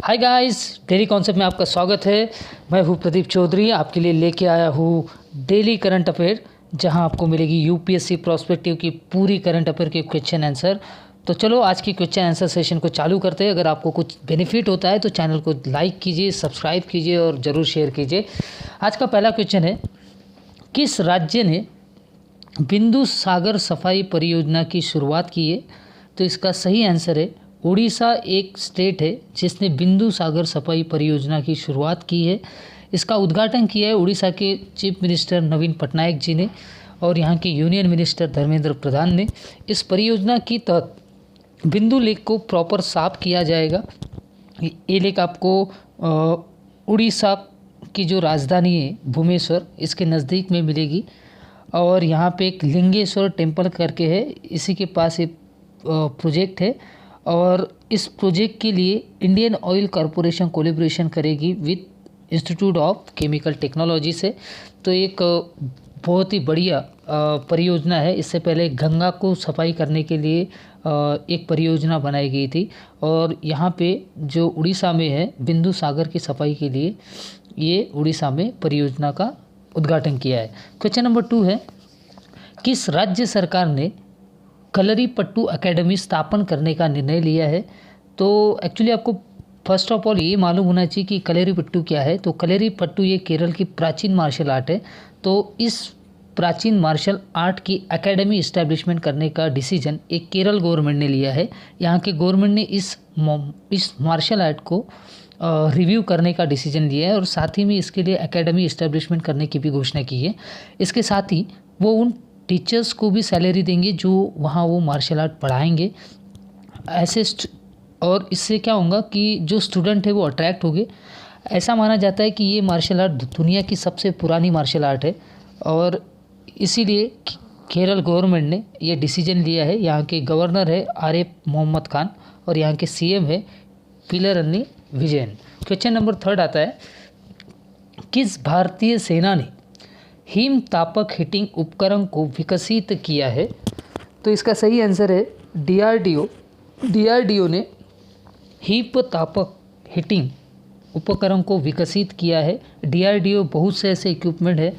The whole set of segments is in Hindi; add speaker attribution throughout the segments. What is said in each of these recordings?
Speaker 1: हाय गाइस, डेली कॉन्सेप्ट में आपका स्वागत है। मैं हूँ प्रदीप चौधरी, आपके लिए लेके आया हूँ डेली करंट अफेयर, जहां आपको मिलेगी यूपीएससी प्रोस्पेक्टिव की पूरी करंट अफेयर के क्वेश्चन आंसर। तो चलो आज की क्वेश्चन आंसर सेशन को चालू करते हैं। अगर आपको कुछ बेनिफिट होता है तो चैनल को लाइक कीजिए, सब्सक्राइब कीजिए और ज़रूर शेयर कीजिए। आज का पहला क्वेश्चन है, किस राज्य ने बिंदु सागर सफाई परियोजना की शुरुआत की है? तो इसका सही आंसर है उड़ीसा। एक स्टेट है जिसने बिंदु सागर सफाई परियोजना की शुरुआत की है। इसका उद्घाटन किया है उड़ीसा के चीफ मिनिस्टर नवीन पटनायक जी ने और यहाँ के यूनियन मिनिस्टर धर्मेंद्र प्रधान ने। इस परियोजना की तहत बिंदु लेक को प्रॉपर साफ किया जाएगा। ये लेक आपको उड़ीसा की जो राजधानी है भुवनेश्वर, इसके नज़दीक में मिलेगी। और यहाँ पे एक लिंगेश्वर टेम्पल करके है, इसी के पास एक प्रोजेक्ट है। और इस प्रोजेक्ट के लिए इंडियन ऑयल कॉरपोरेशन कोलैबोरेशन करेगी with institute of chemical technology से। तो एक बहुत ही बढ़िया परियोजना है। इससे पहले गंगा को सफाई करने के लिए एक परियोजना बनाई गई थी और यहाँ पे जो उड़ीसा में है बिंदु सागर की सफाई के लिए ये उड़ीसा में परियोजना का उद्घाटन किया है। क्वेश्चन नंबर 2 है, किस राज्य सरकार ने कलरीपट्टू एकेडमी स्थापन करने का निर्णय लिया है? तो एक्चुअली आपको फर्स्ट ऑफ ऑल ये मालूम होना चाहिए कि कलरीपट्टू क्या है। तो कलरीपट्टू ये केरल की प्राचीन मार्शल आर्ट है। तो इस प्राचीन मार्शल आर्ट की एकेडमी इस्टेब्लिशमेंट करने का डिसीजन एक केरल गवर्नमेंट ने लिया है। यहाँ के गवर्नमेंट ने इस मार्शल आर्ट को रिव्यू करने का डिसीजन लिया है और साथ ही में इसके लिए एकेडमी इस्टेब्लिशमेंट करने की भी घोषणा की है। इसके साथ ही वो उन टीचर्स को भी सैलरी देंगे जो वहाँ वो मार्शल आर्ट पढ़ाएंगे ऐसे। और इससे क्या होगा कि जो स्टूडेंट है वो अट्रैक्ट होंगे। ऐसा माना जाता है कि ये मार्शल आर्ट दुनिया की सबसे पुरानी मार्शल आर्ट है और इसीलिए केरल गवर्नमेंट ने ये डिसीजन लिया है। यहाँ के गवर्नर है आरिफ मोहम्मद खान और यहाँ के सीएम है पिलरन्नी विजयन। क्वेश्चन नंबर 3 आता है, किस भारतीय सेना ने हिम तापक हीटिंग उपकरण को विकसित किया है? तो इसका सही आंसर है डीआरडीओ ने हिम तापक हीटिंग उपकरण को विकसित किया है। डीआरडीओ बहुत से ऐसे इक्विपमेंट है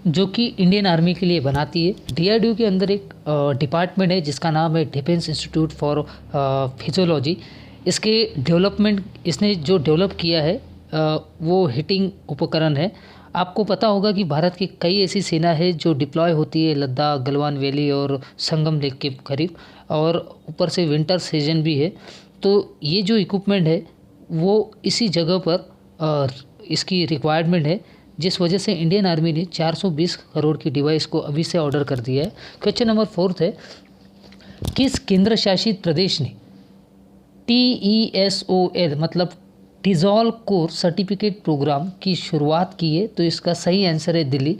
Speaker 1: जो कि इंडियन आर्मी के लिए बनाती है। डीआरडीओ के अंदर एक डिपार्टमेंट है जिसका नाम है डिफेंस इंस्टीट्यूट फॉर फिजियोलॉजी। इसके डेवलपमेंट इसने जो डेवलप किया है वो हीटिंग उपकरण है। आपको पता होगा कि भारत की कई ऐसी सेना है जो डिप्लॉय होती है लद्दाख, गलवान वैली और संगम लेक के करीब, और ऊपर से विंटर सीजन भी है। तो ये जो इक्विपमेंट है वो इसी जगह पर इसकी रिक्वायरमेंट है, जिस वजह से इंडियन आर्मी ने 420 करोड़ की डिवाइस को अभी से ऑर्डर कर दिया है। क्वेश्चन नंबर 4 है, किस केंद्र शासित प्रदेश ने TESOL मतलब टिज़ोल कोर सर्टिफिकेट प्रोग्राम की शुरुआत की है? तो इसका सही आंसर है दिल्ली।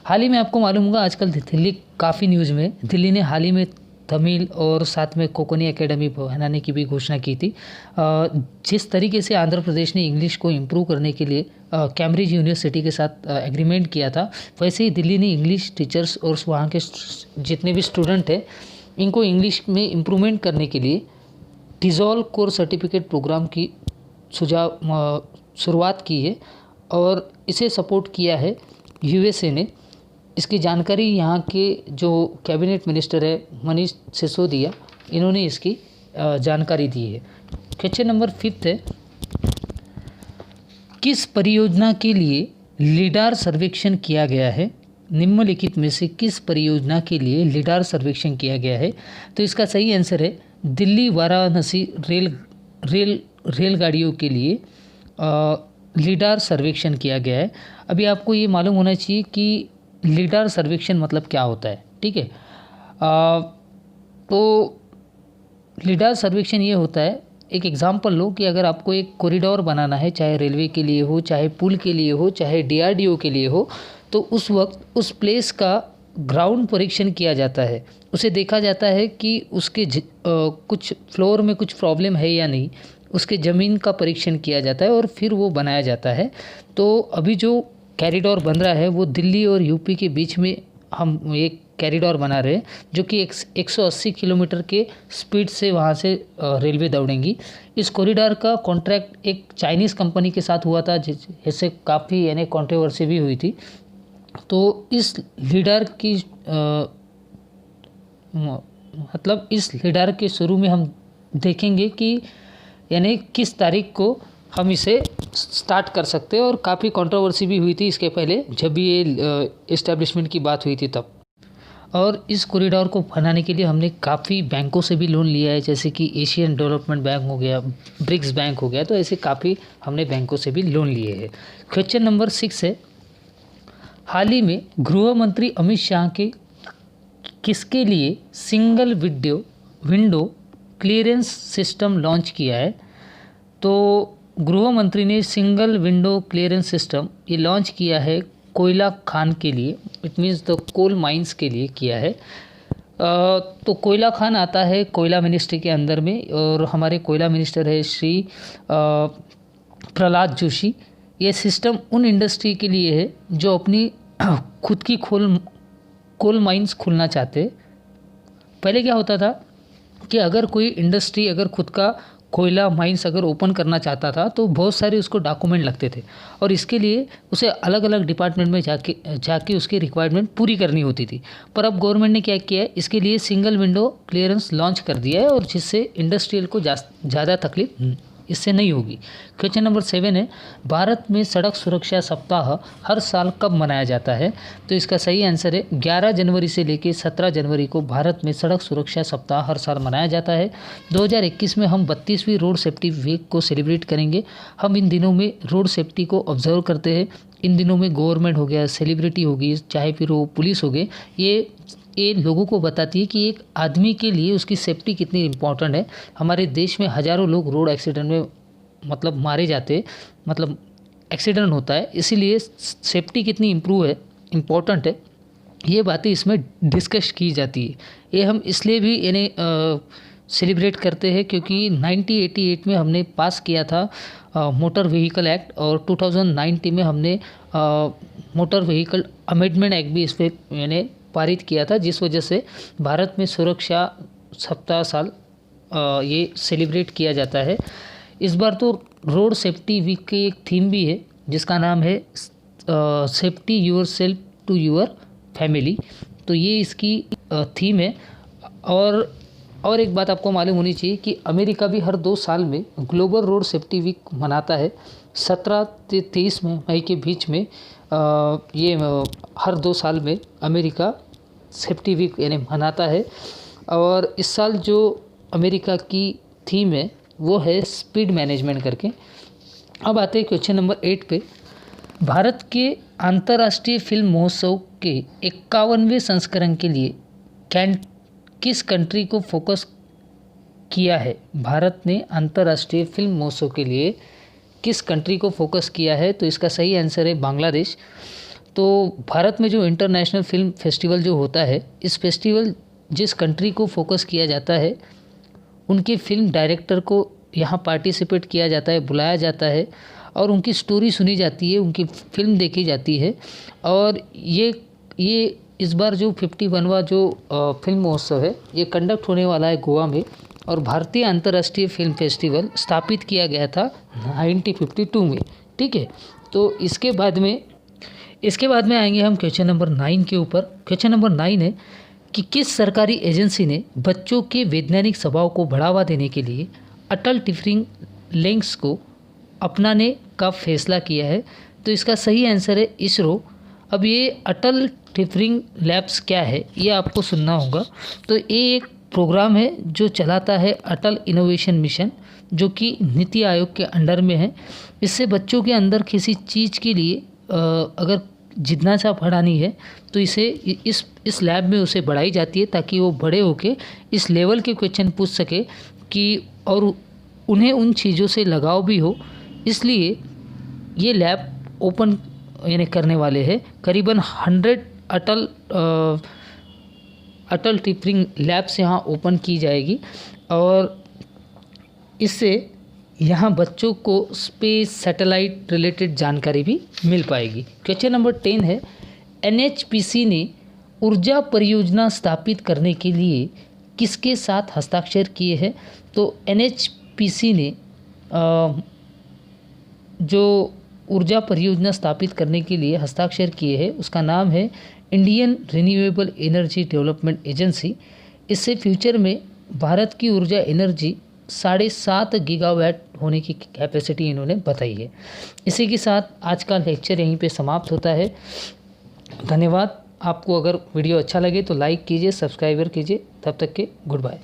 Speaker 1: हाल ही में आपको मालूम होगा आजकल दिल्ली काफ़ी न्यूज़ में। दिल्ली ने हाल ही में तमिल और साथ में कोंकणी एकेडमी बनाने की भी घोषणा की थी। जिस तरीके से आंध्र प्रदेश ने इंग्लिश को इम्प्रूव करने के लिए कैम्ब्रिज यूनिवर्सिटी के साथ एग्रीमेंट किया था, वैसे ही दिल्ली ने इंग्लिश टीचर्स और वहाँ के जितने भी स्टूडेंट हैं इनको इंग्लिश में इम्प्रूवमेंट करने के लिए टिज़ोल कोर सर्टिफिकेट प्रोग्राम की शुरुआत की है और इसे सपोर्ट किया है यूएसए ने। इसकी जानकारी यहाँ के जो कैबिनेट मिनिस्टर है मनीष सिसोदिया, इन्होंने इसकी जानकारी दी है। क्वेश्चन नंबर 5 है, किस परियोजना के लिए लिडार सर्वेक्षण किया गया है? निम्नलिखित में से किस परियोजना के लिए लिडार सर्वेक्षण किया गया है? तो इसका सही आंसर है दिल्ली वाराणसी रेलगाड़ियों के लिए लिडार सर्वेक्षण किया गया है। अभी आपको ये मालूम होना चाहिए कि लिडार सर्वेक्षण मतलब क्या होता है, ठीक है। तो लिडार सर्वेक्षण ये होता है, एक एग्जांपल लो कि अगर आपको एक कॉरिडोर बनाना है, चाहे रेलवे के लिए हो, चाहे पुल के लिए हो, चाहे डीआरडीओ के लिए हो, तो उस वक्त उस प्लेस का ग्राउंड परीक्षण किया जाता है। उसे देखा जाता है कि उसके कुछ फ्लोर में कुछ प्रॉब्लम है या नहीं, उसके ज़मीन का परीक्षण किया जाता है और फिर वो बनाया जाता है। तो अभी जो कॉरिडोर बन रहा है वो दिल्ली और यूपी के बीच में हम एक कॉरिडोर बना रहे हैं जो कि 180 किलोमीटर के स्पीड से वहाँ से रेलवे दौड़ेंगी। इस कॉरिडोर का कॉन्ट्रैक्ट एक चाइनीज़ कंपनी के साथ हुआ था, जिससे काफ़ी यानी कंट्रोवर्सी भी हुई थी। तो इस लीडर की मतलब इस लीडर के शुरू में हम देखेंगे कि यानी किस तारीख को हम इसे स्टार्ट कर सकते हैं, और काफ़ी कंट्रोवर्सी भी हुई थी इसके पहले जब भी ये इस्टेब्लिशमेंट की बात हुई थी तब। और इस कॉरिडोर को बनाने के लिए हमने काफ़ी बैंकों से भी लोन लिया है, जैसे कि एशियन डेवलपमेंट बैंक हो गया, ब्रिक्स बैंक हो गया, तो ऐसे काफ़ी हमने बैंकों से भी लोन लिए हैं। क्वेश्चन नंबर 6 है, हाल ही में गृह मंत्री अमित शाह के किसके लिए single window clearance system launch किया है? तो गृह मंत्री ने सिंगल विंडो क्लियरेंस सिस्टम ये लॉन्च किया है कोयला खान के लिए, it means the coal mines के लिए किया है। तो कोयला खान आता है कोयला मिनिस्ट्री के अंदर में, और हमारे कोयला मिनिस्टर है श्री प्रहलाद जोशी। ये सिस्टम उन इंडस्ट्री के लिए है जो अपनी खुद की कोल माइंस खोलना चाहते। पहले क्या होता था कि अगर कोई इंडस्ट्री अगर खुद का कोयला माइंस अगर ओपन करना चाहता था तो बहुत सारे उसको डॉक्यूमेंट लगते थे, और इसके लिए उसे अलग अलग डिपार्टमेंट में जाके उसकी रिक्वायरमेंट पूरी करनी होती थी। पर अब गवर्नमेंट ने क्या किया है, इसके लिए सिंगल विंडो क्लियरेंस लॉन्च कर दिया है, और जिससे इंडस्ट्रियल को ज़्यादा तकलीफ इससे नहीं होगी। क्वेश्चन नंबर 7 है, भारत में सड़क सुरक्षा सप्ताह हर साल कब मनाया जाता है? तो इसका सही आंसर है 11 जनवरी से लेकर 17 जनवरी को भारत में सड़क सुरक्षा सप्ताह हर साल मनाया जाता है। 2021 में हम 32वीं रोड सेफ्टी वीक को सेलिब्रेट करेंगे। हम इन दिनों में रोड सेफ्टी को ऑब्जर्व करते हैं। इन दिनों में गवर्नमेंट हो गया, सेलिब्रिटी होगी, चाहे फिर वो पुलिस हो गए, ये लोगों को बताती है कि एक आदमी के लिए उसकी सेफ्टी कितनी इम्पोर्टेंट है। हमारे देश में हज़ारों लोग रोड एक्सीडेंट में मतलब मारे जाते, मतलब एक्सीडेंट होता है, इसीलिए सेफ्टी कितनी इम्पोर्टेंट है, ये बातें इसमें डिस्कस की जाती है। ये हम इसलिए भी यानी सेलिब्रेट करते हैं क्योंकि 1988 में हमने पास किया था मोटर व्हीकल एक्ट, और 2019 में हमने मोटर व्हीकल अमेंडमेंट एक्ट भी इस पर यानी पारित किया था, जिस वजह से भारत में सुरक्षा सप्ताह साल ये सेलिब्रेट किया जाता है। इस बार तो रोड सेफ्टी वीक की एक थीम भी है जिसका नाम है safety your self to your family, तो ये इसकी थीम है। और एक बात आपको मालूम होनी चाहिए कि अमेरिका भी हर 2 साल में ग्लोबल रोड सेफ्टी वीक मनाता है। 17 से 23 मई के बीच में ये हर 2 साल में अमेरिका सेफ्टी वीक यानी मनाता है। और इस साल जो अमेरिका की थीम है वो है स्पीड मैनेजमेंट करके। अब आते हैं क्वेश्चन नंबर 8 पे। भारत के अंतर्राष्ट्रीय फिल्म महोत्सव के 51वें संस्करण के लिए किस कंट्री को फोकस किया है? भारत ने अंतर्राष्ट्रीय फिल्म महोत्सव के लिए किस कंट्री को फोकस किया है? तो इसका सही आंसर है बांग्लादेश। तो भारत में जो इंटरनेशनल फिल्म फेस्टिवल जो होता है, इस फेस्टिवल जिस कंट्री को फोकस किया जाता है उनके फिल्म डायरेक्टर को यहाँ पार्टिसिपेट किया जाता है, बुलाया जाता है, और उनकी स्टोरी सुनी जाती है, उनकी फिल्म देखी जाती है। और ये इस बार जो 51वां जो फिल्म महोत्सव है ये कंडक्ट होने वाला है गोवा में, और भारतीय अंतर्राष्ट्रीय फिल्म फेस्टिवल स्थापित किया गया था 1952 में। ठीक है, तो इसके बाद में आएंगे हम क्वेश्चन नंबर 9 के ऊपर। क्वेश्चन नंबर 9 है कि किस सरकारी एजेंसी ने बच्चों के वैज्ञानिक स्वभाव को बढ़ावा देने के लिए अटल टिफरिंग लैब्स को अपनाने का फैसला किया है? तो इसका सही आंसर है इसरो। अब ये अटल टिफरिंग लैब्स क्या है ये आपको सुनना होगा। तो ये एक प्रोग्राम है जो चलाता है अटल इनोवेशन मिशन, जो कि नीति आयोग के अंडर में है। इससे बच्चों के अंदर किसी चीज़ के लिए अगर जिज्ञासा बढ़ानी है तो इसे इस लैब में उसे बढ़ाई जाती है, ताकि वो बड़े होके इस लेवल के क्वेश्चन पूछ सके कि और उन्हें उन चीज़ों से लगाव भी हो। इसलिए ये लैब ओपन यानी करने वाले हैं। करीबन 100 अटल टिफरिंग लैब्स यहाँ ओपन की जाएगी, और इससे यहाँ बच्चों को स्पेस सैटेलाइट रिलेटेड जानकारी भी मिल पाएगी। क्वेश्चन नंबर 10 है, NHPC ने ऊर्जा परियोजना स्थापित करने के लिए किसके साथ हस्ताक्षर किए हैं? तो एनएचपीसी ने जो ऊर्जा परियोजना स्थापित करने के लिए हस्ताक्षर किए हैं उसका नाम है Indian renewable energy development agency. इससे फ्यूचर में भारत की ऊर्जा एनर्जी 7.5 गीगावाट होने की कैपेसिटी इन्होंने बताई है। इसी के साथ आज का लेक्चर यहीं पे समाप्त होता है। धन्यवाद। आपको अगर वीडियो अच्छा लगे तो लाइक कीजिए, सब्सक्राइबर कीजिए। तब तक के गुड बाय।